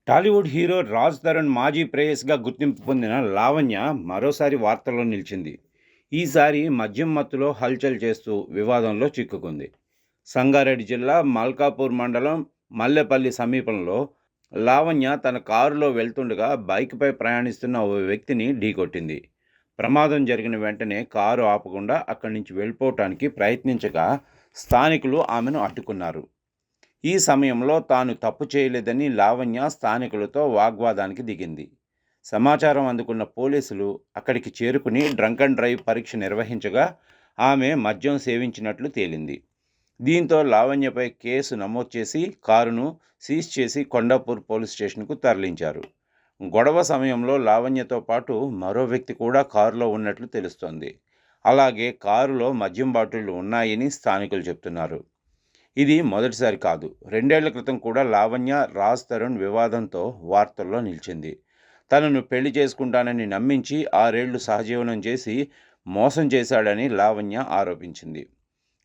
Tollywood hero Raj Tarun మాజీ ప్రేయస్‌గా గుర్తింపు పొందిన లావణ్య మరోసారి వార్తల్లో నిలిచింది. ఈసారి మద్యం మత్తులో హల్చల్ చేస్తూ వివాదంలో చిక్కుకుంది. సంగారెడ్డి జిల్లా మల్కాపూర్ మండలం మల్లెపల్లి సమీపంలో లావణ్య తన కారులో వెళ్తుండగా బైక్‌పై ప్రయాణిస్తున్న ఓ వ్యక్తిని ఢీకొట్టింది. ప్రమాదం జరిగిన వెంటనే కారు ఆపకుండా అక్కడి నుంచి వెళ్ళిపోవటానికి ప్రయత్నించగా స్థానికులు ఆమెను అడ్డుకున్నారు. ఈ సమయంలో తాను తప్పు చేయలేదని లావణ్య స్థానికులతో వాగ్వాదానికి దిగింది. సమాచారం అందుకున్న పోలీసులు అక్కడికి చేరుకుని డ్రంక్ అండ్ డ్రైవ్ పరీక్ష నిర్వహించగా ఆమె మద్యం సేవించినట్లు తేలింది. దీంతో లావణ్యపై కేసు నమోదు చేసి కారును సీజ్ చేసి కొండాపూర్ పోలీస్ స్టేషన్కు తరలించారు. గొడవ సమయంలో లావణ్యతో పాటు మరో వ్యక్తి కూడా కారులో ఉన్నట్లు తెలుస్తోంది. అలాగే కారులో మద్యం బాటిళ్లు ఉన్నాయని స్థానికులు చెప్తున్నారు. ఇది మొదటిసారి కాదు. 2 ఏళ్ల క్రితం కూడా లావణ్య, రాజ్ తరుణ్ వివాదంతో వార్తల్లో నిలిచింది. తనను పెళ్లి చేసుకుంటానని నమ్మించి 6 ఏళ్లు సహజీవనం చేసి మోసం చేశాడని లావణ్య ఆరోపించింది.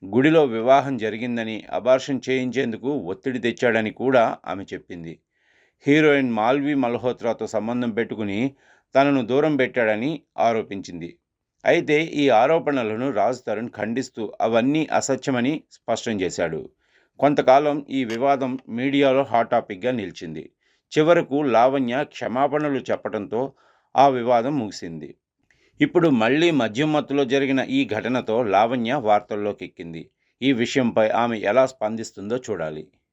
గుడిలో వివాహం జరిగిందని, అబార్షన్ చేయించేందుకు ఒత్తిడి తెచ్చాడని కూడా ఆమె చెప్పింది. హీరోయిన్ మాల్వి మల్హోత్రాతో సంబంధం పెట్టుకుని తనను దూరం పెట్టాడని ఆరోపించింది. అయితే ఈ ఆరోపణలను రాజ్ తరుణ్ ఖండిస్తూ అవన్నీ అసత్యమని స్పష్టం చేశాడు. కొంతకాలం ఈ వివాదం మీడియాలో హాట్ టాపిక్గా నిలిచింది. చివరకు లావణ్య క్షమాపణలు చెప్పడంతో ఆ వివాదం ముగిసింది. ఇప్పుడు మళ్ళీ మద్యం మత్తులో జరిగిన ఈ ఘటనతో లావణ్య వార్తల్లోకెక్కింది. ఈ విషయంపై ఆమె ఎలా స్పందిస్తుందో చూడాలి.